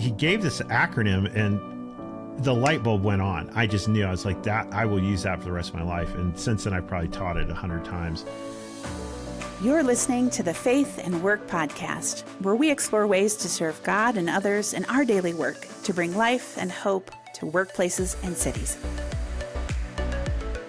he gave this acronym, and the light bulb went on. I just knew. I was like, that I will use that for the rest of my life. And since then, I've probably taught it 100 times. You're listening to the Faith and Work podcast, where we explore ways to serve God and others in our daily work to bring life and hope to workplaces and cities.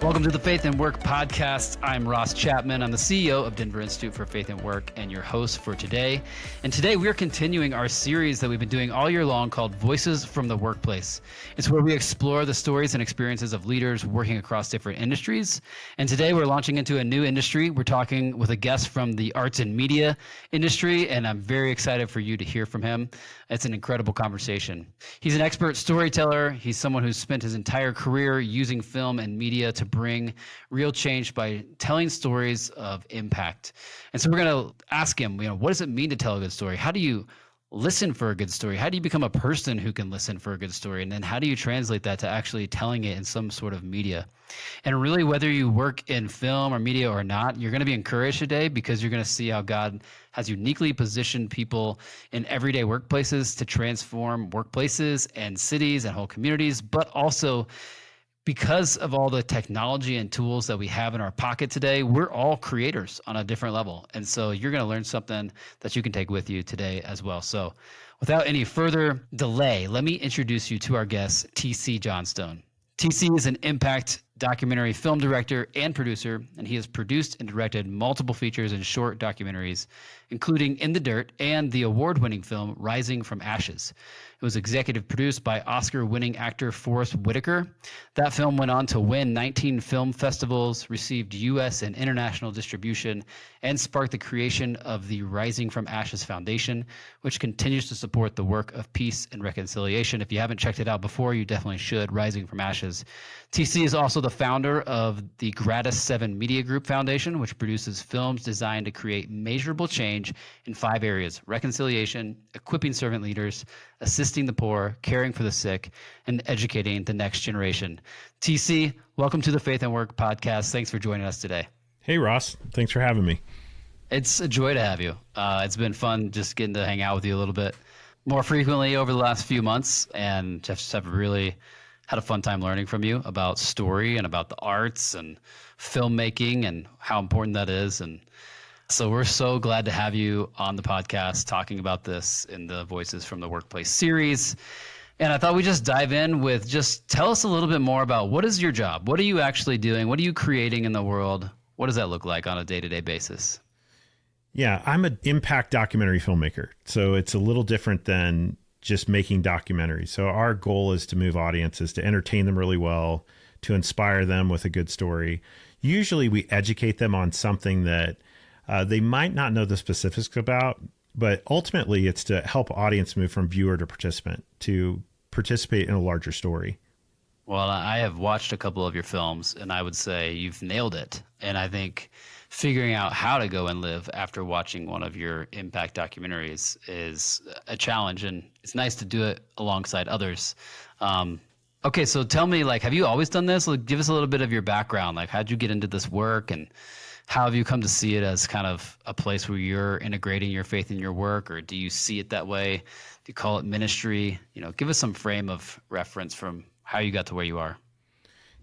Welcome to the Faith and Work podcast. I'm Ross Chapman. I'm the CEO of Denver Institute for Faith and Work and your host for today. And today we're continuing our series that we've been doing all year long called Voices from the Workplace. It's where we explore the stories and experiences of leaders working across different industries. And today we're launching into a new industry. We're talking with a guest from the arts and media industry, and I'm very excited for you to hear from him. It's an incredible conversation. He's an expert storyteller. He's someone who's spent his entire career using film and media to bring real change by telling stories of impact. And so we're going to ask him, what does it mean to tell a good story? How do you listen for a good story? How do you become a person who can listen for a good story? And then how do you translate that to actually telling it in some sort of media? And really, whether you work in film or media or not, you're going to be encouraged today because you're going to see how God has uniquely positioned people in everyday workplaces to transform workplaces and cities and whole communities, but also because of all the technology and tools that we have in our pocket today, we're all creators on a different level. And so you're going to learn something that you can take with you today as well. So without any further delay, let me introduce you to our guest, TC Johnstone. TC is an impact documentary film director and producer, and he has produced and directed multiple features and short documentaries, including In the Dirt and the award-winning film Rising from Ashes. It was executive produced by Oscar-winning actor Forrest Whitaker. That film went on to win 19 film festivals, received U.S. and international distribution, and sparked the creation of the Rising from Ashes Foundation, which continues to support the work of peace and reconciliation. If you haven't checked it out before, you definitely should, Rising from Ashes. TC is also the founder of the Gratis 7 Media Group Foundation, which produces films designed to create measurable change in 5 areas: reconciliation, equipping servant leaders, assisting the poor, caring for the sick, and educating the next generation. TC, welcome to the Faith and Work podcast. Thanks for joining us today. Hey, Ross. Thanks for having me. It's a joy to have you. It's been fun just getting to hang out with you a little bit more frequently over the last few months, and just have really had a fun time learning from you about story and about the arts and filmmaking and how important that is. And so we're so glad to have you on the podcast talking about this in the Voices from the Workplace series. And I thought we'd just dive in with just tell us a little bit more about what is your job? What are you actually doing? What are you creating in the world? What does that look like on a day-to-day basis? Yeah, I'm an impact documentary filmmaker. So it's a little different than just making documentaries. So our goal is to move audiences, to entertain them really well, to inspire them with a good story. Usually we educate them on something that they might not know the specifics about, but ultimately it's to help audience move from viewer to participant, to participate in a larger story. Well, I have watched a couple of your films, and I would say you've nailed it. And I think figuring out how to go and live after watching one of your impact documentaries is a challenge, and it's nice to do it alongside others. Okay, so tell me, have you always done this? Give us a little bit of your background. How'd you get into this work, and how have you come to see it as kind of a place where you're integrating your faith in your work, or do you see it that way? Do you call it ministry? Give us some frame of reference from how you got to where you are.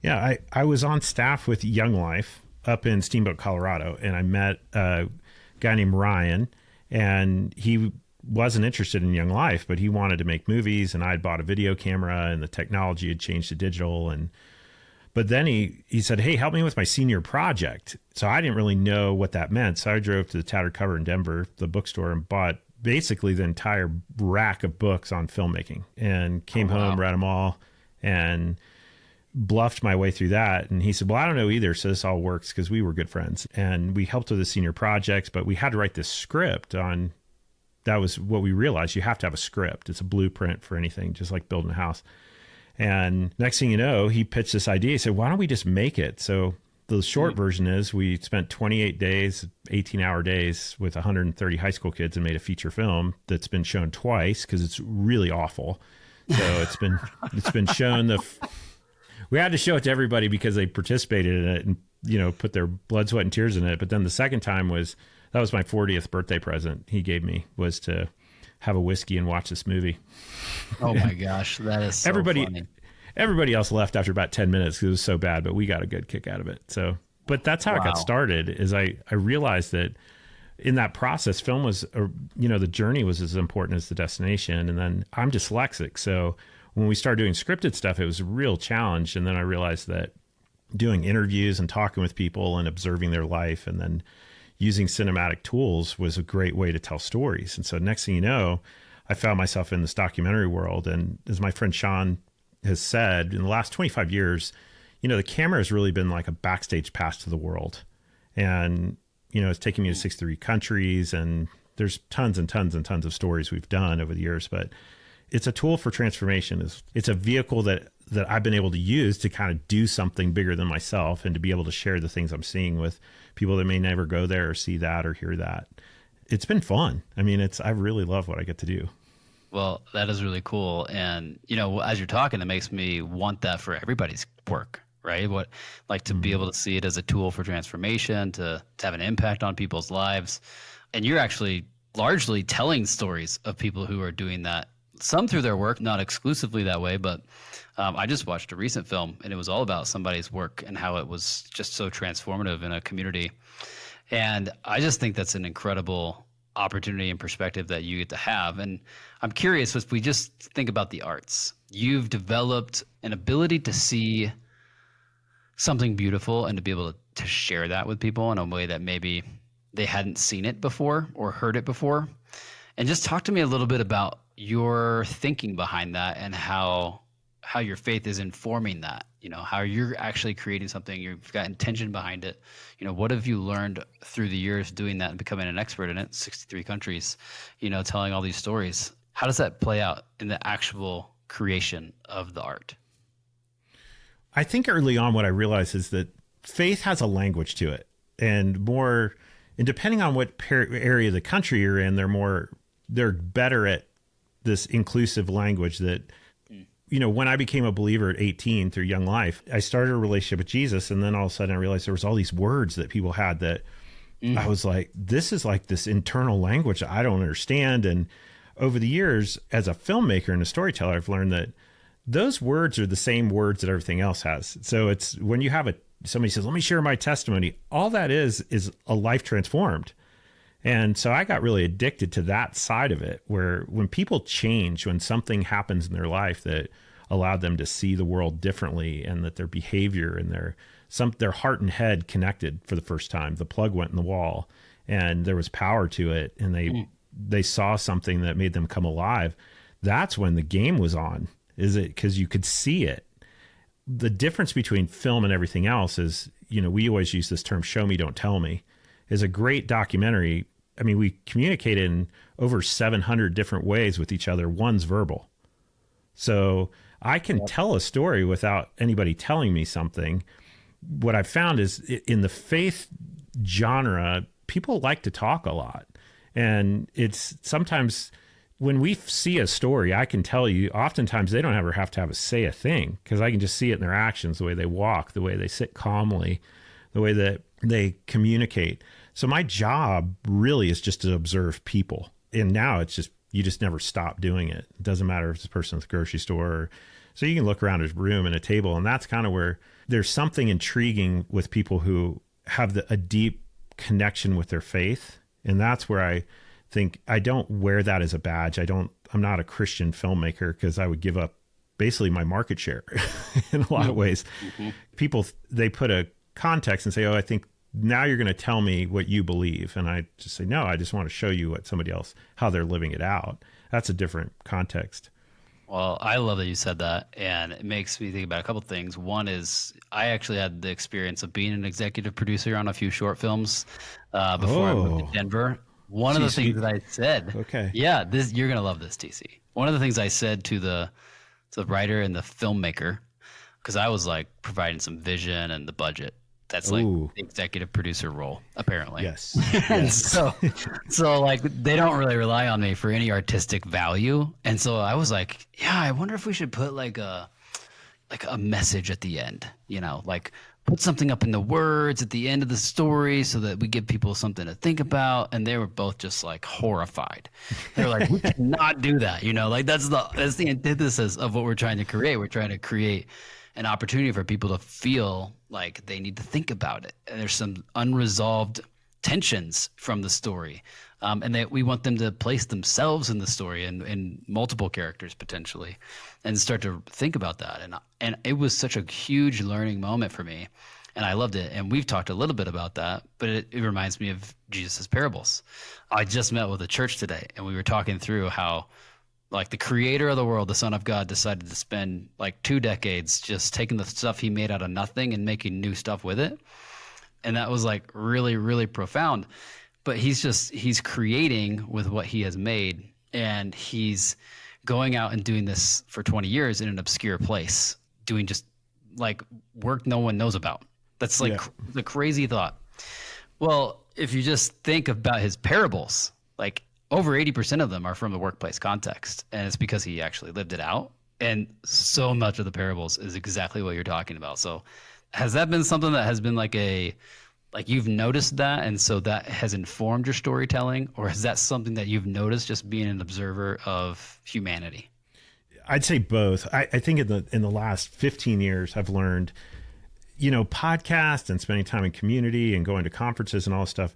Yeah, I was on staff with Young Life up in Steamboat, Colorado, and I met a guy named Ryan, and he wasn't interested in Young Life, but he wanted to make movies, and I'd bought a video camera, and the technology had changed to digital. But then he said, hey, help me with my senior project. So I didn't really know what that meant. So I drove to the Tattered Cover in Denver, the bookstore, and bought basically the entire rack of books on filmmaking, and came home, read them all, and bluffed my way through that. And he said, well, I don't know either. So this all works, because we were good friends, and we helped with the senior projects, but we had to write this script on, that was what we realized. You have to have a script. It's a blueprint for anything, just like building a house. And next thing you know, he pitched this idea. He said, why don't we just make it? So the short version is we spent 28 days, 18-hour days with 130 high school kids and made a feature film that's been shown twice, because it's really awful. So it's been shown. We had to show it to everybody because they participated in it and put their blood, sweat, and tears in it. But then the second time that was my 40th birthday present he gave me, was to have a whiskey and watch this movie. Oh my gosh, that is so funny. Everybody else left after about 10 minutes because it was so bad, but we got a good kick out of it. So, but that's how it got started. Is I realized that in that process, film was, the journey was as important as the destination. And then I'm dyslexic, so when we started doing scripted stuff, it was a real challenge. And then I realized that doing interviews and talking with people and observing their life and then using cinematic tools was a great way to tell stories. And so next thing you know, I found myself in this documentary world. And as my friend Sean has said, in the last 25 years, the camera has really been like a backstage pass to the world. And, it's taken me to 63 countries, and there's tons and tons and tons of stories we've done over the years, but it's a tool for transformation. It's a vehicle that I've been able to use to kind of do something bigger than myself and to be able to share the things I'm seeing with people that may never go there or see that or hear that. It's been fun. I mean, I really love what I get to do. Well, that is really cool. And, as you're talking, it makes me want that for everybody's work, right? To be able to see it as a tool for transformation, to have an impact on people's lives. And you're actually largely telling stories of people who are doing that, some through their work, not exclusively that way, but I just watched a recent film and it was all about somebody's work and how it was just so transformative in a community. And I just think that's an incredible opportunity and perspective that you get to have. And I'm curious, if we just think about the arts, you've developed an ability to see something beautiful and to be able to share that with people in a way that maybe they hadn't seen it before or heard it before. And just talk to me a little bit about your thinking behind that and how your faith is informing that, how you're actually creating something, you've got intention behind it. What have you learned through the years doing that and becoming an expert in it, 63 countries, telling all these stories? How does that play out in the actual creation of the art? I think early on what I realized is that faith has a language to it, and depending on what area of the country you're in, they're better at this inclusive language that, when I became a believer at 18 through Young Life, I started a relationship with Jesus. And then all of a sudden I realized there was all these words that people had that I was like, this is like this internal language I don't understand. And over the years, as a filmmaker and a storyteller, I've learned that those words are the same words that everything else has. So it's when you have somebody says, let me share my testimony, all that is a life transformed. And so I got really addicted to that side of it, where when people change, when something happens in their life that allowed them to see the world differently, and that their behavior and their heart and head connected for the first time, the plug went in the wall and there was power to it, and they saw something that made them come alive. That's when the game was on, is it? Because you could see it. The difference between film and everything else is, we always use this term, show me, don't tell me, is a great documentary. I mean, we communicate in over 700 different ways with each other. One's verbal. So I can tell a story without anybody telling me something. What I've found is in the faith genre, people like to talk a lot. And it's sometimes when we see a story, I can tell you, oftentimes they don't ever have to say a thing, because I can just see it in their actions, the way they walk, the way they sit calmly, the way that they communicate. So my job really is just to observe people. And now it's just, you just never stop doing it. It doesn't matter if it's a person at the grocery store. So you can look around his room and a table, and that's kind of where there's something intriguing with people who have a deep connection with their faith. And that's where I think I don't wear that as a badge. I'm not a Christian filmmaker, because I would give up basically my market share in a lot of ways. Mm-hmm. People, they put a context and say, I think now you're going to tell me what you believe. And I just say, no, I just want to show you what somebody else, how they're living it out. That's a different context. Well, I love that you said that. And it makes me think about a couple of things. One is I actually had the experience of being an executive producer on a few short films before I moved to Denver. One of the things that I said, you're going to love this, TC. One of the things I said to the writer and the filmmaker, because I was like providing some vision and the budget. That's like the executive producer role, apparently. Yes. And so like they don't really rely on me for any artistic value. And so I was like, I wonder if we should put like a message at the end, like put something up in the words at the end of the story so that we give people something to think about. And they were both just like horrified. They're like, we cannot do that. Like that's the antithesis of what we're trying to create. We're trying to create an opportunity for people to feel like they need to think about it. And there's some unresolved tensions from the story. And that we want them to place themselves in the story and multiple characters potentially and start to think about that. And it was such a huge learning moment for me. And I loved it. And we've talked a little bit about that, but it reminds me of Jesus's parables. I just met with a church today and we were talking through how like the creator of the world, the Son of God, decided to spend like 2 decades just taking the stuff he made out of nothing and making new stuff with it. And that was like really, really profound. But he's creating with what he has made, and he's going out and doing this for 20 years in an obscure place, doing just like work no one knows about. That's like the crazy thought. Well, if you just think about his parables, like over 80% of them are from the workplace context, and it's because he actually lived it out. And so much of the parables is exactly what you're talking about. So has that been something that has been like you've noticed that, and so that has informed your storytelling, or is that something that you've noticed just being an observer of humanity? I'd say both. I think in the last 15 years, I've learned, podcast and spending time in community and going to conferences and all this stuff.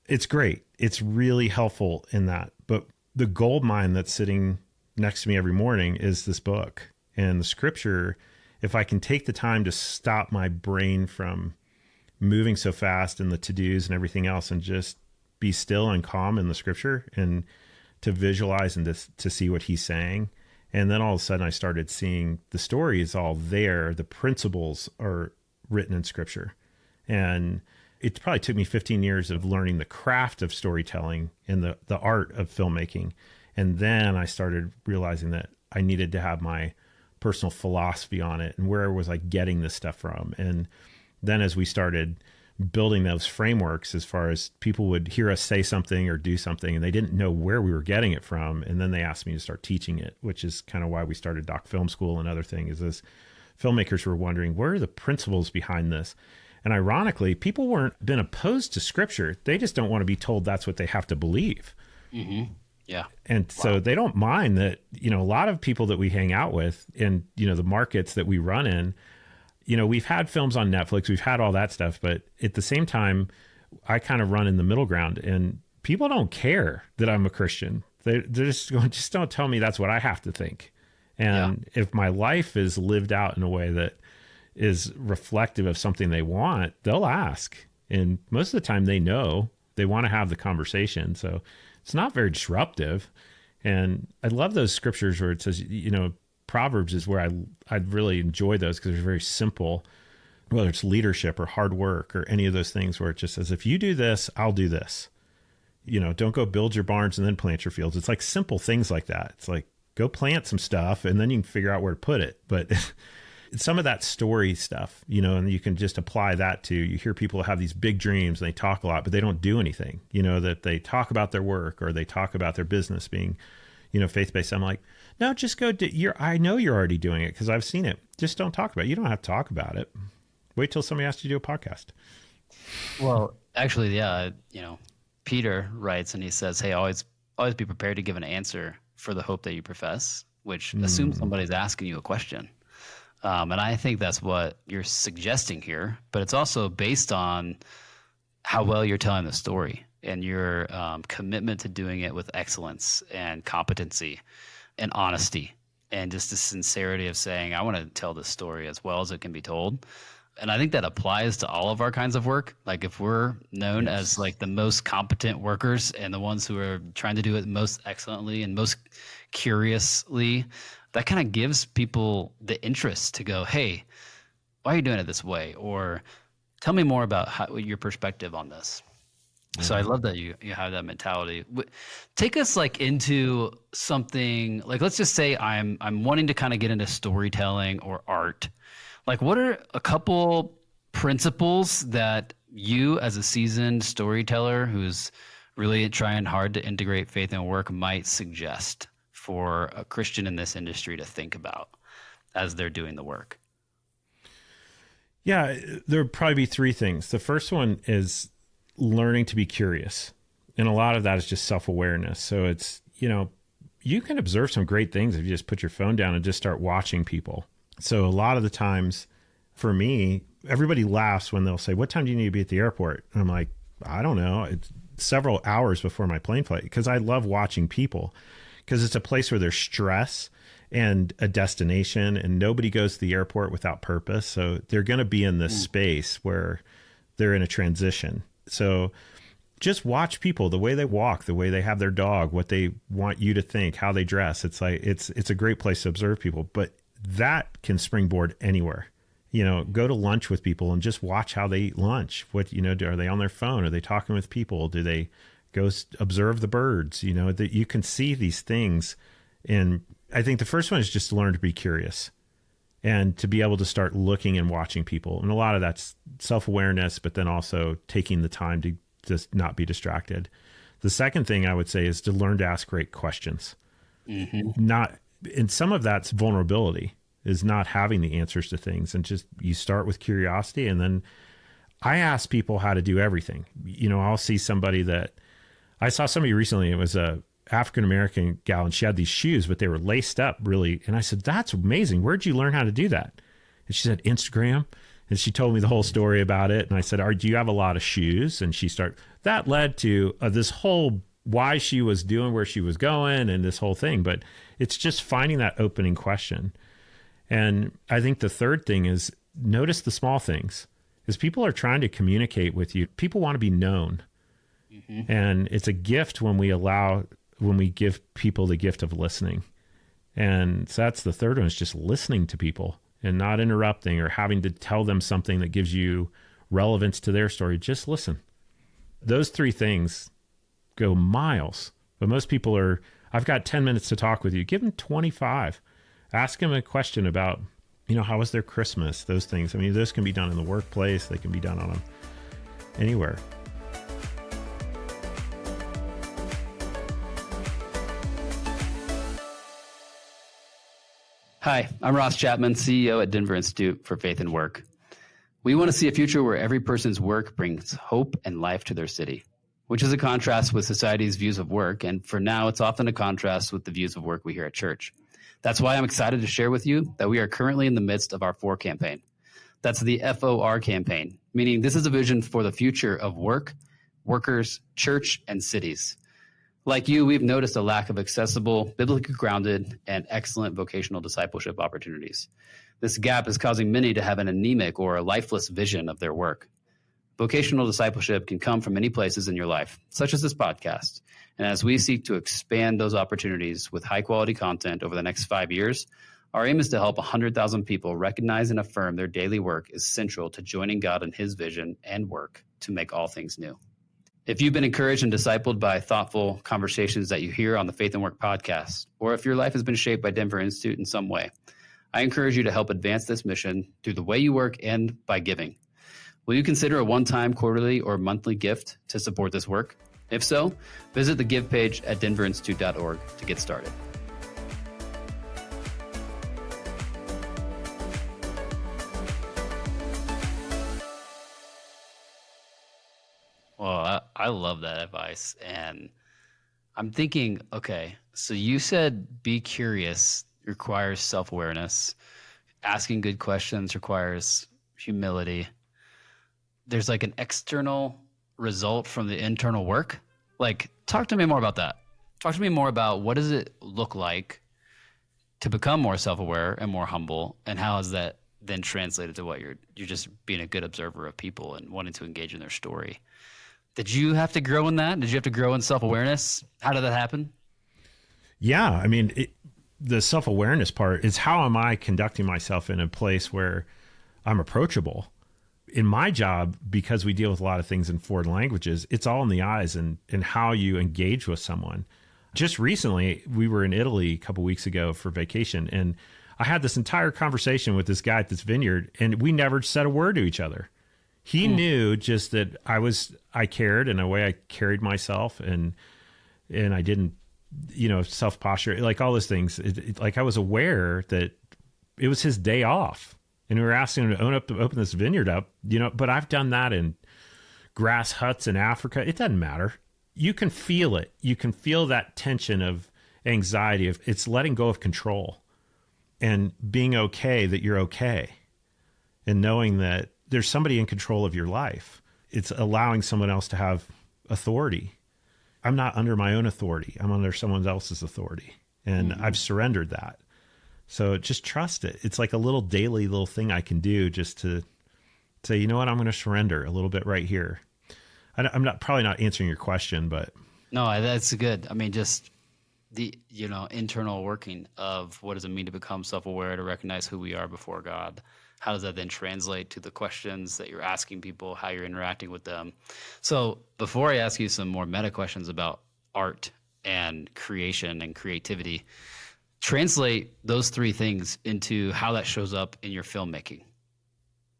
It's great. It's really helpful in that. But the gold mine that's sitting next to me every morning is this book and the scripture. If I can take the time to stop my brain from moving so fast and the to-dos and everything else and just be still and calm in the scripture and to visualize and to see what he's saying. And then all of a sudden I started seeing the story is all there. The principles are written in scripture. And it probably took me 15 years of learning the craft of storytelling and the art of filmmaking. And then I started realizing that I needed to have my personal philosophy on it and where was I getting this stuff from. And then as we started building those frameworks, as far as people would hear us say something or do something and they didn't know where we were getting it from. And then they asked me to start teaching it, which is kind of why we started Doc Film School. And other thing is as filmmakers were wondering, where are the principles behind this? And ironically, people weren't been opposed to scripture. They just don't want to be told that's what they have to believe. Mm-hmm. Yeah. And so they don't mind that, a lot of people that we hang out with and, the markets that we run in, we've had films on Netflix, we've had all that stuff, but at the same time, I kind of run in the middle ground and people don't care that I'm a Christian. They're just going, just don't tell me that's what I have to think. And if my life is lived out in a way that is reflective of something they want, they'll ask. And most of the time they know they want to have the conversation. So it's not very disruptive. And I love those scriptures where it says, Proverbs is where I really enjoy those because they're very simple, whether it's leadership or hard work or any of those things where it just says, if you do this, I'll do this. Don't go build your barns and then plant your fields. It's like simple things like that. It's like, go plant some stuff and then you can figure out where to put it. But some of that story stuff, and you can just apply that to, you hear people have these big dreams and they talk a lot, but they don't do anything, that they talk about their work or they talk about their business being, faith-based. I'm like, no, just go I know you're already doing it because I've seen it. Just don't talk about it. You don't have to talk about it. Wait till somebody asks you to do a podcast. Well, actually, Peter writes and he says, hey, always be prepared to give an answer for the hope that you profess, which assumes somebody's asking you a question. And I think that's what you're suggesting here, but it's also based on how well you're telling the story and your commitment to doing it with excellence and competency and honesty and just the sincerity of saying, I want to tell this story as well as it can be told. And I think that applies to all of our kinds of work. Like if we're known as like the most competent workers and the ones who are trying to do it most excellently and most curiously, that kind of gives people the interest to go, hey, why are you doing it this way? Or tell me more about your perspective on this. Mm-hmm. So I love that you have that mentality. Take us like into something like, let's just say I'm wanting to kind of get into storytelling or art. Like what are a couple principles that you as a seasoned storyteller who's really trying hard to integrate faith and work might suggest for a Christian in this industry to think about as they're doing the work? Yeah, there would probably be three things. The first one is learning to be curious. And a lot of that is just self-awareness. So it's, you can observe some great things if you just put your phone down and just start watching people. So a lot of the times for me, everybody laughs when they'll say, what time do you need to be at the airport? And I'm like, I don't know. It's several hours before my plane flight, because I love watching people, because it's a place where there's stress and a destination, and nobody goes to the airport without purpose. So they're going to be in this space where they're in a transition. So just watch people, the way they walk, the way they have their dog, what they want you to think, how they dress. It's like, it's a great place to observe people, but that can springboard anywhere. Go to lunch with people and just watch how they eat lunch. What, are they on their phone? Are they talking with people? Do they go observe the birds? That you can see these things. And I think the first one is just to learn to be curious and to be able to start looking and watching people. And a lot of that's self-awareness, but then also taking the time to just not be distracted. The second thing I would say is to learn to ask great questions. And some of that's vulnerability, is not having the answers to things. And just, you start with curiosity. And then I ask people how to do everything. I'll see somebody I saw somebody recently, it was a African-American gal, and she had these shoes, but they were laced up really. And I said, that's amazing. Where'd you learn how to do that? And she said, Instagram. And she told me the whole story about it. And I said, do you have a lot of shoes? And that led to this whole, why she was doing where she was going and this whole thing. But it's just finding that opening question. And I think the third thing is notice the small things. As people are trying to communicate with you, people want to be known. And it's a gift when we give people the gift of listening. And so that's the third one, is just listening to people and not interrupting or having to tell them something that gives you relevance to their story. Just listen. Those three things go miles. But most people I've got 10 minutes to talk with you. Give them 25. Ask them a question about, how was their Christmas? Those things. I mean, those can be done in the workplace. They can be done on anywhere. Hi, I'm Ross Chapman, CEO at Denver Institute for Faith and Work. We want to see a future where every person's work brings hope and life to their city, which is a contrast with society's views of work. And for now, it's often a contrast with the views of work we hear at church. That's why I'm excited to share with you that we are currently in the midst of our FOR campaign. That's the FOR campaign, meaning this is a vision for the future of work, workers, church, and cities. Like you, we've noticed a lack of accessible, biblically grounded, and excellent vocational discipleship opportunities. This gap is causing many to have an anemic or a lifeless vision of their work. Vocational discipleship can come from many places in your life, such as this podcast. And as we seek to expand those opportunities with high-quality content over the next 5 years, our aim is to help 100,000 people recognize and affirm their daily work is central to joining God in His vision and work to make all things new. If you've been encouraged and discipled by thoughtful conversations that you hear on the Faith and Work podcast, or if your life has been shaped by Denver Institute in some way, I encourage you to help advance this mission through the way you work and by giving. Will you consider a one-time, quarterly, or monthly gift to support this work? If so, visit the Give page at denverinstitute.org to get started. Well, I love that advice. And I'm thinking, okay, so you said be curious requires self-awareness. Asking good questions requires humility. There's like an external result from the internal work. Like, talk to me more about that. Talk to me more about what does it look like to become more self-aware and more humble, and how is that then translated to what you're just being a good observer of people and wanting to engage in their story. Did you have to grow in that? Did you have to grow in self-awareness? How did that happen? Yeah, I mean, the self-awareness part is how am I conducting myself in a place where I'm approachable? In my job, because we deal with a lot of things in foreign languages, it's all in the eyes and how you engage with someone. Just recently, we were in Italy a couple weeks ago for vacation, and I had this entire conversation with this guy at this vineyard, and we never said a word to each other. He knew just that I cared in a way I carried myself, and I didn't, self posture, like all those things. Like I was aware that it was his day off. And we were asking him to open this vineyard up, but I've done that in grass huts in Africa. It doesn't matter. You can feel it. You can feel that tension of anxiety. It's letting go of control and being okay that you're okay, and knowing that there's somebody in control of your life. It's allowing someone else to have authority. I'm not under my own authority. I'm under someone else's authority. And I've surrendered that. So just trust it. It's like a little daily little thing I can do just to say, you know what, I'm going to surrender a little bit right here. I'm probably not answering your question, but. No, that's good. I mean, just the, internal working of what does it mean to become self-aware, to recognize who we are before God. How does that then translate to the questions that you're asking people, how you're interacting with them? So before I ask you some more meta questions about art and creation and creativity, translate those three things into how that shows up in your filmmaking.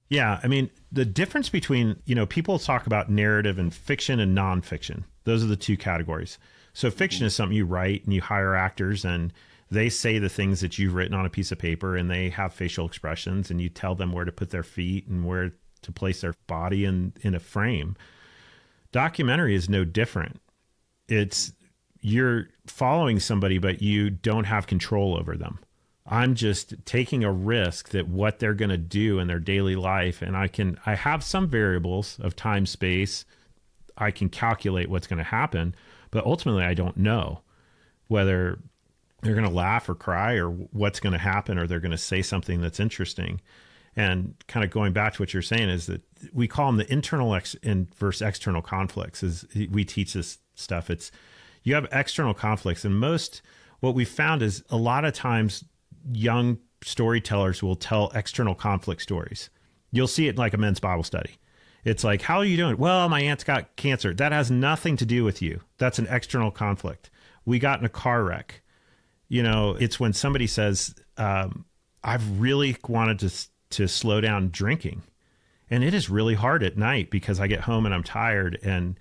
Yeah. I mean, the difference between, people talk about narrative and fiction and nonfiction. Those are the two categories. So fiction is something you write and you hire actors and they say the things that you've written on a piece of paper, and they have facial expressions, and you tell them where to put their feet and where to place their body in a frame. Documentary is no different. It's you're following somebody, but you don't have control over them. I'm just taking a risk that what they're going to do in their daily life. And I have some variables of time, space. I can calculate what's going to happen, but ultimately I don't know whether they're going to laugh or cry or what's going to happen, or they're going to say something that's interesting. And kind of going back to what you're saying is that we call them the internal versus external conflicts. Is we teach this stuff. It's you have external conflicts, and what we found is a lot of times young storytellers will tell external conflict stories. You'll see it like a men's Bible study. It's like, how are you doing? Well, my aunt's got cancer. That has nothing to do with you. That's an external conflict. We got in a car wreck. It's when somebody says, I've really wanted to slow down drinking. And it is really hard at night because I get home and I'm tired, and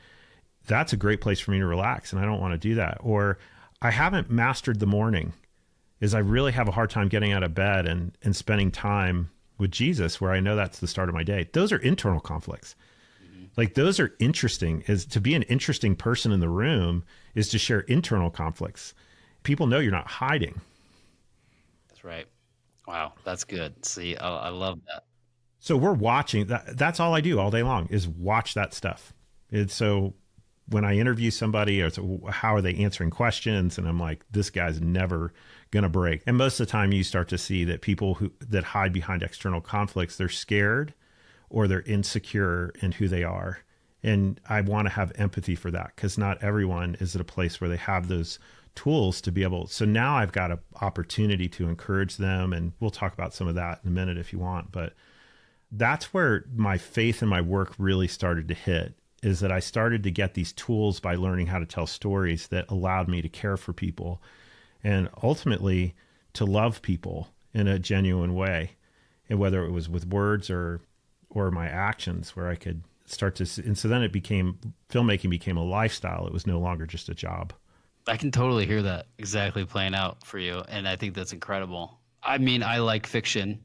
that's a great place for me to relax. And I don't want to do that. Or I haven't mastered the morning, is I really have a hard time getting out of bed and spending time with Jesus, where I know that's the start of my day. Those are internal conflicts. Like those are interesting. Is to be an interesting person in the room is to share internal conflicts. People know you're not hiding. That's right. Wow, that's good. See, I love that. So we're watching that. That's all I do all day long is watch that stuff. It's so when I interview somebody, or how are they answering questions? And I'm like, this guy's never going to break. And most of the time you start to see that people that hide behind external conflicts, they're scared or they're insecure in who they are. And I want to have empathy for that, because not everyone is at a place where they have those tools to be able. So now I've got an opportunity to encourage them. And we'll talk about some of that in a minute if you want. But that's where my faith in my work really started to hit, is that I started to get these tools by learning how to tell stories that allowed me to care for people and ultimately to love people in a genuine way. And whether it was with words or my actions, where I could start to, and so then filmmaking became a lifestyle. It was no longer just a job. I can totally hear that exactly playing out for you. And I think that's incredible. I mean, I like fiction,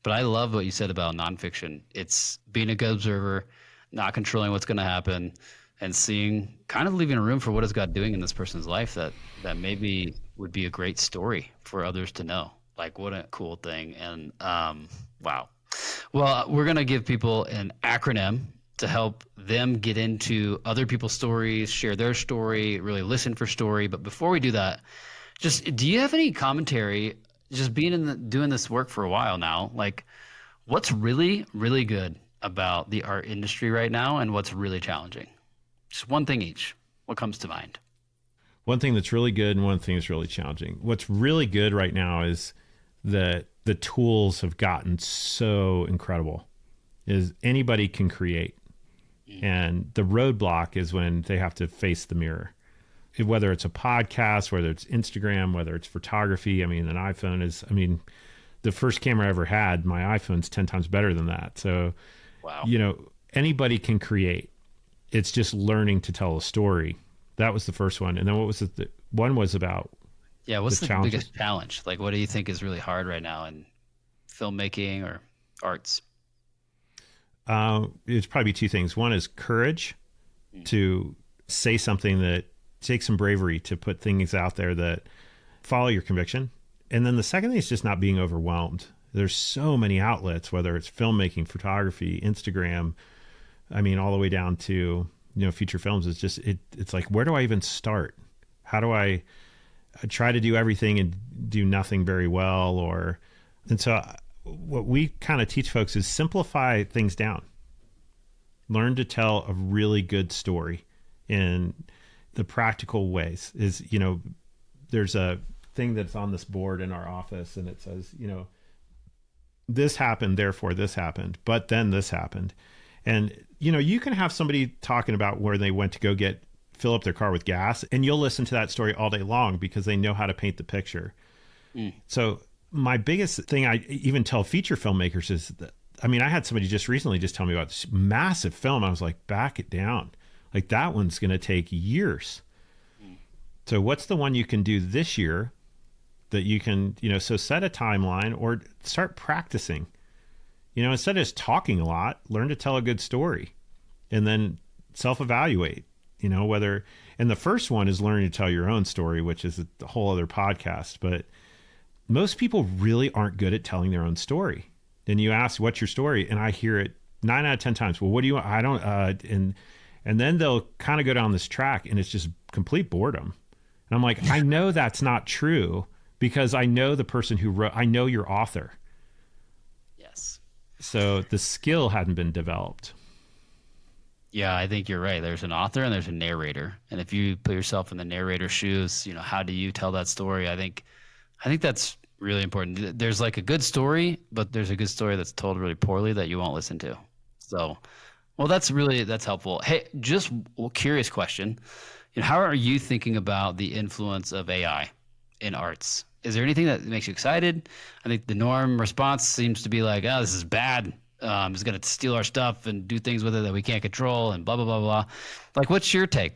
but I love what you said about nonfiction. It's being a good observer, not controlling what's going to happen, and leaving a room for what is God doing in this person's life that maybe would be a great story for others to know. Like, what a cool thing. And wow. Well, we're going to give people an acronym to help them get into other people's stories, share their story, really listen for story. But before we do that, just do you have any commentary, just being doing this work for a while now, like what's really, really good about the art industry right now and what's really challenging? Just one thing each. What comes to mind? One thing that's really good and one thing that's really challenging. What's really good right now is that the tools have gotten so incredible. Is anybody can create. And the roadblock is when they have to face the mirror. Whether it's a podcast, whether it's Instagram, whether it's photography. I mean, an iPhone is, the first camera I ever had, my iPhone's 10 times better than that. So, wow. Anybody can create. It's just learning to tell a story. That was the first one. And then what was it? One was about. Yeah. What's the biggest challenge? Like, what do you think is really hard right now in filmmaking or? arts? It's probably two things. One is courage to say something that takes some bravery to put things out there that follow your conviction. And then the second thing is just not being overwhelmed. There's so many outlets, whether it's filmmaking, photography, Instagram, I mean, all the way down to, feature films. It's just, it's like, where do I even start? How do I try to do everything and do nothing very well? And so what we kind of teach folks is simplify things down. Learn to tell a really good story in the practical ways. There's a thing that's on this board in our office, and it says, this happened, therefore this happened, but then this happened. And, you can have somebody talking about where they went to go fill up their car with gas, and you'll listen to that story all day long because they know how to paint the picture. So my biggest thing I even tell feature filmmakers is that, I had somebody just recently tell me about this massive film. I was like, back it down. Like, that one's going to take years. So what's the one you can do this year that you can, so set a timeline or start practicing, instead of just talking a lot, learn to tell a good story and then self-evaluate, whether, and the first one is learning to tell your own story, which is a whole other podcast. But most people really aren't good at telling their own story. And you ask, what's your story? And I hear it 9 out of 10 times. Well, what do you want? I don't, and then they'll kind of go down this track and it's just complete boredom. And I'm like, I know that's not true because I know the person who wrote, I know your author. Yes. So the skill hadn't been developed. Yeah, I think you're right. There's an author and there's a narrator. And if you put yourself in the narrator's shoes, how do you tell that story? I think that's really important. There's like a good story, but there's a good story that's told really poorly that you won't listen to. So, well, that's helpful. Hey, just a curious question. How are you thinking about the influence of AI in arts? Is there anything that makes you excited? I think the norm response seems to be like, oh, this is bad. It's going to steal our stuff and do things with it that we can't control and blah, blah, blah, blah. Like, what's your take?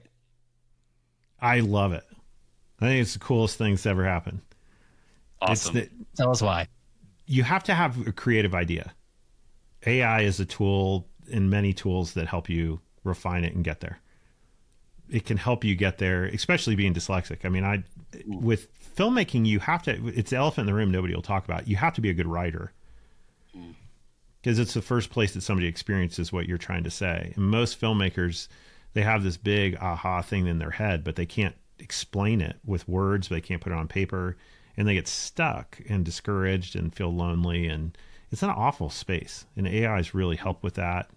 I love it. I think it's the coolest thing that's ever happened. Awesome. Tell us why. You have to have a creative idea. AI is a tool in many tools that help you refine it and get there. It can help you get there, especially being dyslexic. With filmmaking, you have to, it's the elephant in the room nobody will talk about. You have to be a good writer because it's the first place that somebody experiences what you're trying to say. And most filmmakers, they have this big aha thing in their head, but they can't explain it with words. They can't put it on paper, and they get stuck and discouraged and feel lonely. And it's an awful space. And AI has really helped with that.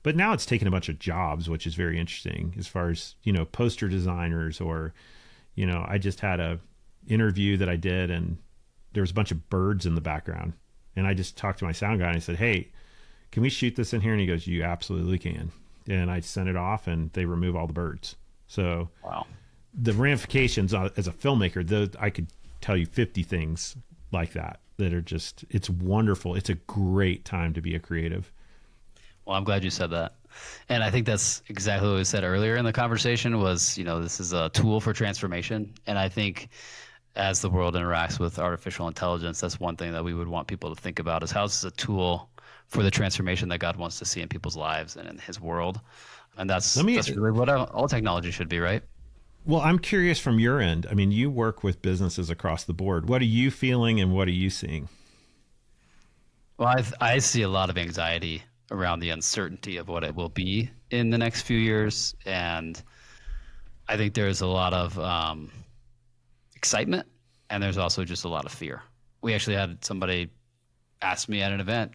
But now it's taken a bunch of jobs, which is very interesting as far as, poster designers or, I just had a interview that I did and there was a bunch of birds in the background. And I just talked to my sound guy and I said, hey, can we shoot this in here? And he goes, you absolutely can. And I sent it off and they remove all the birds. So wow. The ramifications as a filmmaker, I could tell you 50 things like that are just, it's wonderful. It's a great time to be a creative. Well, I'm glad you said that. And I think that's exactly what we said earlier in the conversation was, this is a tool for transformation. And I think as the world interacts with artificial intelligence, that's one thing that we would want people to think about is how this is a tool for the transformation that God wants to see in people's lives and in his world. And that's really what all technology should be, right? Well, I'm curious from your end. You work with businesses across the board. What are you feeling and what are you seeing? Well, I see a lot of anxiety around the uncertainty of what it will be in the next few years. And I think there's a lot of excitement and there's also just a lot of fear. We actually had somebody ask me at an event,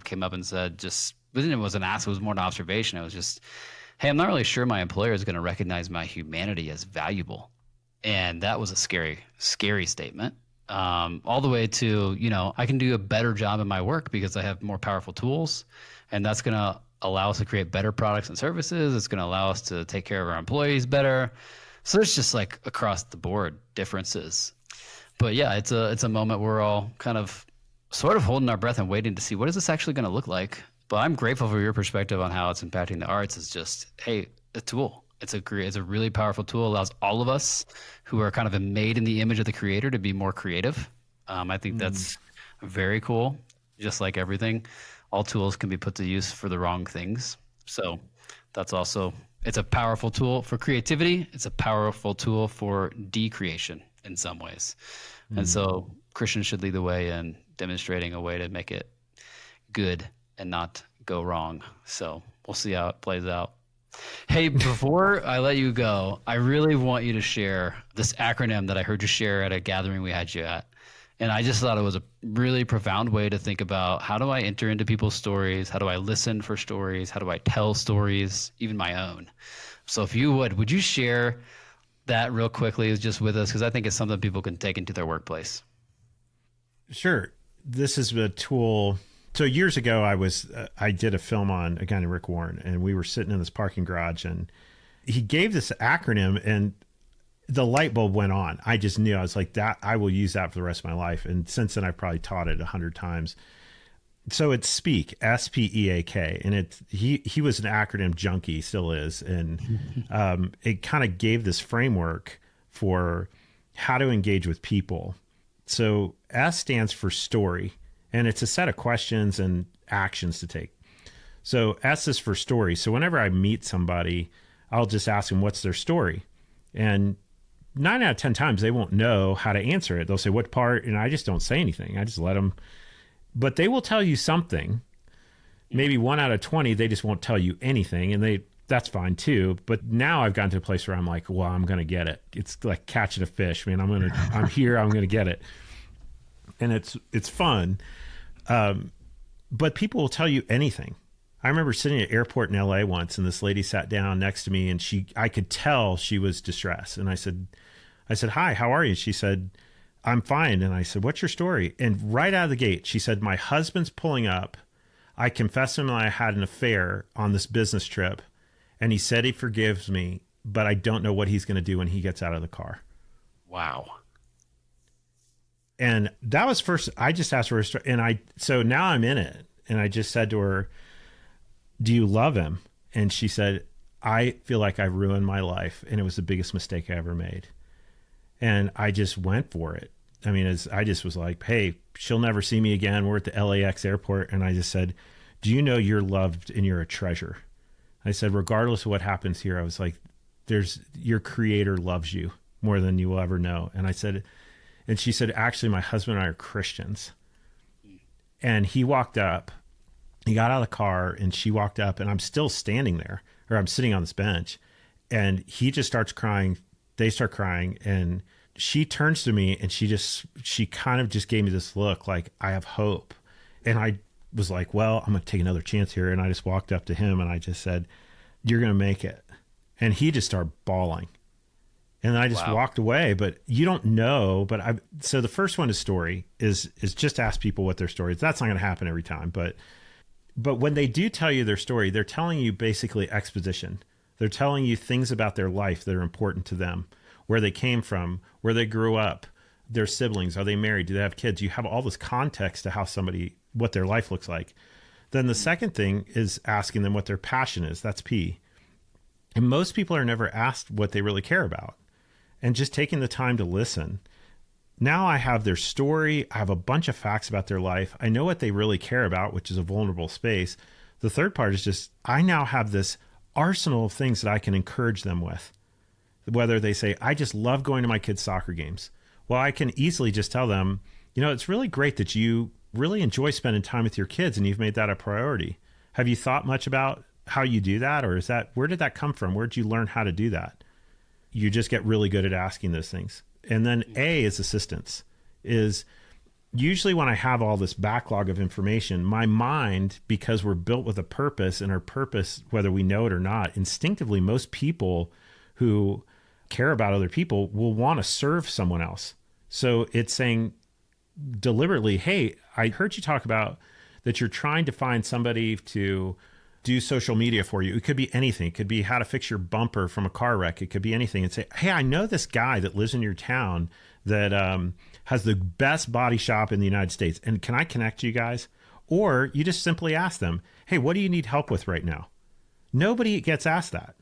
came up and said, it wasn't asked, it was more an observation. It was just, hey, I'm not really sure my employer is going to recognize my humanity as valuable. And that was a scary, scary statement. All the way to, I can do a better job in my work because I have more powerful tools. And that's going to allow us to create better products and services. It's going to allow us to take care of our employees better. So there's just like across the board differences. But yeah, it's a moment we're all kind of sort of holding our breath and waiting to see what is this actually going to look like. But I'm grateful for your perspective on how it's impacting the arts. It's just, hey, a tool. It's a really powerful tool. It allows all of us who are kind of made in the image of the creator to be more creative. I think that's very cool. just like everything, all tools can be put to use for the wrong things. So that's also, it's a powerful tool for creativity. It's a powerful tool for decreation in some ways. And so Christians should lead the way in demonstrating a way to make it good and not go wrong. So we'll see how it plays out. Hey, before I let you go, I really want you to share this acronym that I heard you share at a gathering we had you at. And I just thought it was a really profound way to think about, how do I enter into people's stories? How do I listen for stories? How do I tell stories, even my own? So if you would you share that real quickly just with us? Because I think it's something people can take into their workplace. Sure. This is a tool. So years ago, I did a film on a guy named Rick Warren, and we were sitting in this parking garage, and he gave this acronym, and the light bulb went on. I just knew. I was like, that I will use that for the rest of my life. And since then, I've probably taught it 100 times. So it's SPEAK, SPEAK, and he was an acronym junkie, still is, and it kind of gave this framework for how to engage with people. So S stands for story, and it's a set of questions and actions to take. So S is for story. So whenever I meet somebody, I'll just ask them what's their story, and 9 out of 10 times they won't know how to answer it. They'll say what part, and I just don't say anything. I just let them. But they will tell you something. Maybe 1 out of 20, they just won't tell you anything, and that's fine too. But now I've gotten to a place where I'm like, well, I'm going to get it. It's like catching a fish, man. I'm here. I'm going to get it. And it's fun. But people will tell you anything. I remember sitting at an airport in LA once, and this lady sat down next to me, and I could tell she was distressed. And I said, hi, how are you? She said, I'm fine. And I said, what's your story? And right out of the gate, she said, my husband's pulling up. I confessed to him I had an affair on this business trip, and he said he forgives me, but I don't know what he's going to do when he gets out of the car. Wow. And that was first, I just asked her a story, so now I'm in it. And I just said to her, do you love him? And she said, I feel like I ruined my life, and it was the biggest mistake I ever made. And I just went for it. I mean, I just was like, hey, she'll never see me again. We're at the LAX airport. And I just said, do you know you're loved and you're a treasure? I said, regardless of what happens here, I was like, your creator loves you more than you will ever know. And she said, actually, my husband and I are Christians. And he walked up, he got out of the car, and she walked up, and I'm still standing there, or I'm sitting on this bench, and he just starts crying. They start crying, and she turns to me, and she kind of just gave me this look like, I have hope. And I was like, well, I'm going to take another chance here. And I just walked up to him, and I just said, you're going to make it. And he just started bawling. And I just walked away, but you don't know. So the first one is story is just ask people what their story is. That's not going to happen every time. But when they do tell you their story, they're telling you basically exposition. They're telling you things about their life that are important to them, where they came from, where they grew up, their siblings. Are they married? Do they have kids? You have all this context to what their life looks like. Then the second thing is asking them what their passion is. That's P. And most people are never asked what they really care about. And just taking the time to listen. Now I have their story. I have a bunch of facts about their life. I know what they really care about, which is a vulnerable space. The third part is just, I now have this arsenal of things that I can encourage them with. Whether they say, I just love going to my kids' soccer games. Well, I can easily just tell them, it's really great that you really enjoy spending time with your kids and you've made that a priority. Have you thought much about how you do that? Or where did that come from? Where did you learn how to do that? You just get really good at asking those things. And then A is assistance. Is usually when I have all this backlog of information, my mind, because we're built with a purpose, and our purpose, whether we know it or not, instinctively, most people who care about other people will want to serve someone else. So it's saying deliberately, hey, I heard you talk about that you're trying to find somebody to do social media for you. It could be anything. It could be how to fix your bumper from a car wreck. It could be anything. And say, hey, I know this guy that lives in your town that has the best body shop in the United States. And can I connect you guys? Or you just simply ask them, hey, what do you need help with right now? Nobody gets asked that.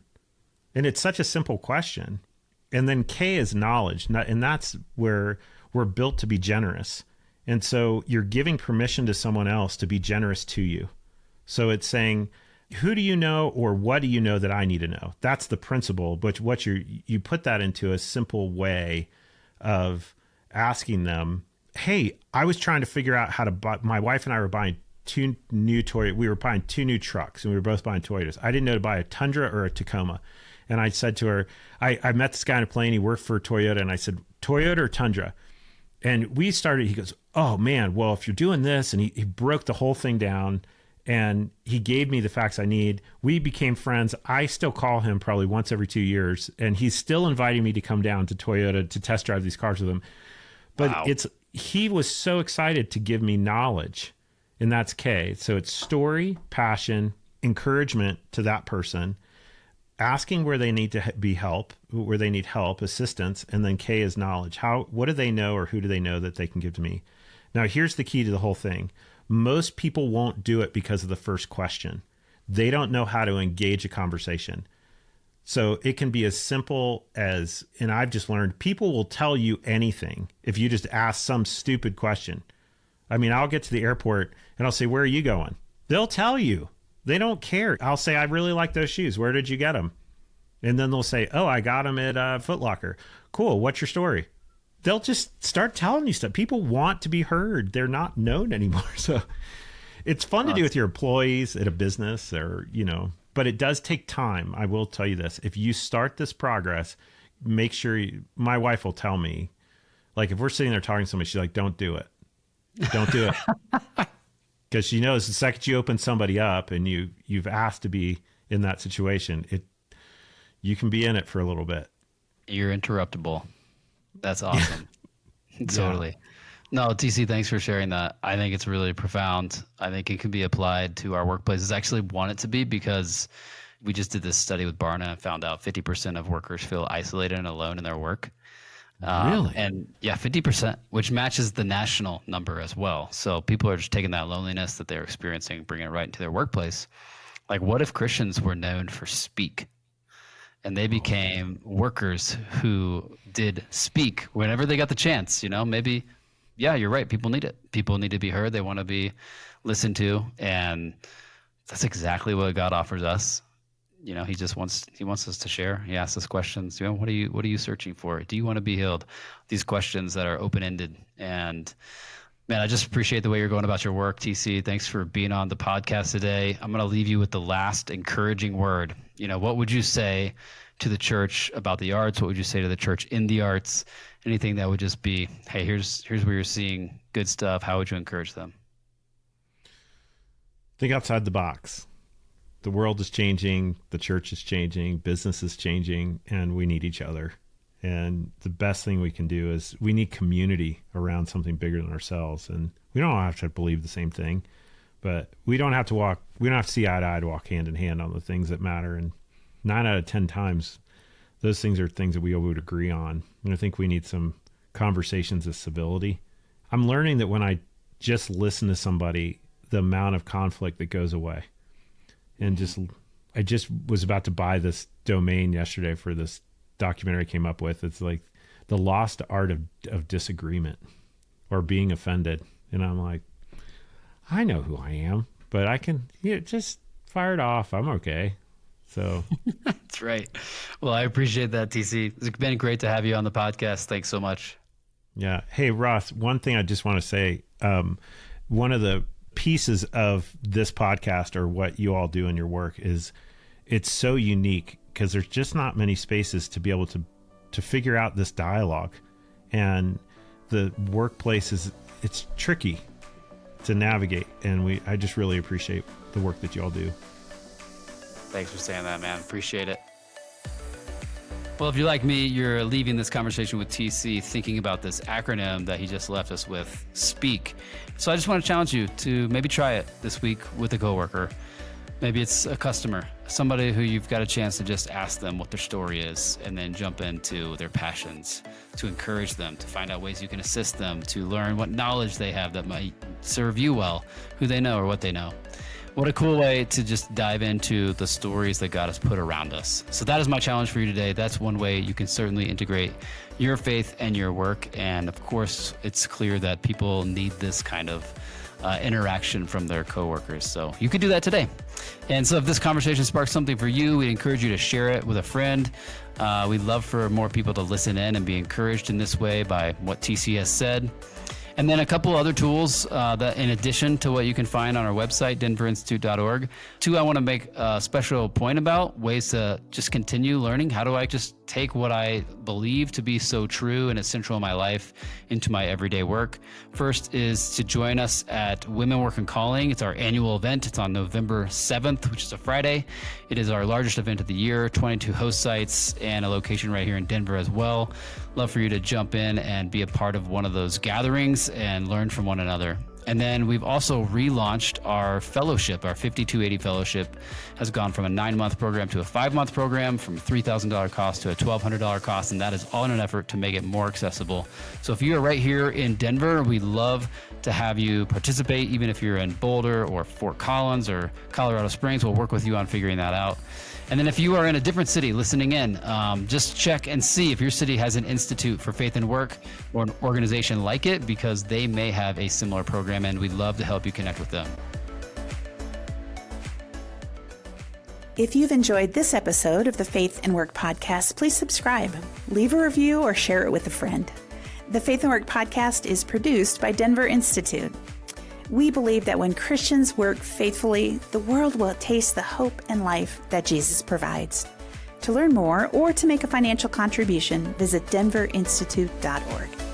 And it's such a simple question. And then K is knowledge. And that's where we're built to be generous. And so you're giving permission to someone else to be generous to you. So it's saying, who do you know or what do you know that I need to know? That's the principle, but what you put that into a simple way of asking them, hey, I was trying to figure out how to buy, my wife and I were buying two new trucks, and we were both buying Toyotas. I didn't know to buy a Tundra or a Tacoma. And I said to her, I met this guy on a plane, he worked for Toyota, and I said, Toyota or Tundra? And he goes, oh man, well, if you're doing this, and he broke the whole thing down, and he gave me the facts I need. We became friends. I still call him probably once every 2 years, and he's still inviting me to come down to Toyota to test drive these cars with him. But Wow. he was so excited to give me knowledge, and that's K. So it's story, passion, encouragement to that person, asking where they need to be where they need help, assistance, and then K is knowledge. What do they know, or who do they know that they can give to me? Now, here's the key to the whole thing. Most people won't do it because of the first question. They don't know how to engage a conversation. So it can be as simple as, and I've just learned, people will tell you anything if you just ask some stupid question. I mean, I'll get to the airport and I'll say, where are you going? They'll tell you. They don't care. I'll say, I really like those shoes. Where did you get them? And then they'll say, oh, I got them at Foot Locker. Cool. What's your story? They'll just start telling you stuff. People want to be heard. They're not known anymore. So it's fun to do with your employees at a business but it does take time. I will tell you this. If you start this progress, make sure my wife will tell me, like if we're sitting there talking to somebody, she's like, don't do it. Don't do it. Because she knows the second you open somebody up and you've asked to be in that situation, you can be in it for a little bit. You're interruptible. That's awesome. Totally. No, TC, thanks for sharing that. I think it's really profound. I think it can be applied to our workplaces. I actually want it to be, because we just did this study with Barna and found out 50% of workers feel isolated and alone in their work. Really? And yeah, 50%, which matches the national number as well. So people are just taking that loneliness that they're experiencing, bringing it right into their workplace. Like, what if Christians were known for speak? And they became workers who did speak whenever they got the chance. Maybe, yeah, you're right. People need it. People need to be heard. They want to be listened to. And that's exactly what God offers us. He wants us to share. He asks us questions. What are you searching for? Do you want to be healed? These questions that are open-ended. And man, I just appreciate the way you're going about your work, TC. Thanks for being on the podcast today. I'm going to leave you with the last encouraging word. What would you say to the church about the arts? What would you say to the church in the arts? Anything that would just be, hey, here's where you're seeing good stuff. How would you encourage them? Think outside the box. The world is changing. The church is changing. Business is changing, and we need each other. And the best thing we can do is we need community around something bigger than ourselves. And we don't have to believe the same thing, but we don't have to see eye to eye to walk hand in hand on the things that matter. And 9 out of 10 times, those things are things that we would agree on. And I think we need some conversations of civility. I'm learning that when I just listen to somebody, the amount of conflict that goes away. And I just was about to buy this domain yesterday for this documentary I came up with. It's like the lost art of disagreement or being offended. And I'm like, I know who I am, but I can just fire it off. I'm okay. So that's right. Well, I appreciate that, TC. It's been great to have you on the podcast. Thanks so much. Yeah. Hey, Ross, one thing I just want to say, one of the pieces of this podcast, or what you all do in your work, is it's so unique because there's just not many spaces to be able to figure out this dialogue. And the workplace it's tricky to navigate. And I just really appreciate the work that you all do. Thanks for saying that, man. Appreciate it. Well, if you're like me, you're leaving this conversation with TC thinking about this acronym that he just left us with, SPEAK. So I just want to challenge you to maybe try it this week with a coworker. Maybe it's a customer, somebody who you've got a chance to just ask them what their story is, and then jump into their passions, to encourage them, to find out ways you can assist them, to learn what knowledge they have that might serve you well, who they know or what they know. What a cool way to just dive into the stories that God has put around us. So that is my challenge for you today. That's one way you can certainly integrate your faith and your work. And of course, it's clear that people need this kind of interaction from their coworkers. So you could do that today. And so if this conversation sparks something for you, we encourage you to share it with a friend. We'd love for more people to listen in and be encouraged in this way by what TC has said. And then a couple other tools that in addition to what you can find on our website, denverinstitute.org. Two, I want to make a special point about ways to just continue learning. How do I just take what I believe to be so true and essential in my life into my everyday work? First is to join us at Women Work and Calling. It's our annual event. It's on November 7th, which is a Friday. It is our largest event of the year, 22 host sites and a location right here in Denver as well. Love for you to jump in and be a part of one of those gatherings and learn from one another. And then we've also relaunched our fellowship. Our 5280 fellowship has gone from a 9-month program to a 5-month program, from a $3,000 cost to a $1,200 cost, and that is all in an effort to make it more accessible. So if you are right here in Denver, we'd love to have you participate, even if you're in Boulder or Fort Collins or Colorado Springs. We'll work with you on figuring that out. And then if you are in a different city listening in, just check and see if your city has an Institute for Faith and Work or an organization like it, because they may have a similar program, and we'd love to help you connect with them. If you've enjoyed this episode of the Faith and Work podcast, please subscribe, leave a review, or share it with a friend. The Faith and Work podcast is produced by Denver Institute. We believe that when Christians work faithfully, the world will taste the hope and life that Jesus provides. To learn more or to make a financial contribution, visit denverinstitute.org.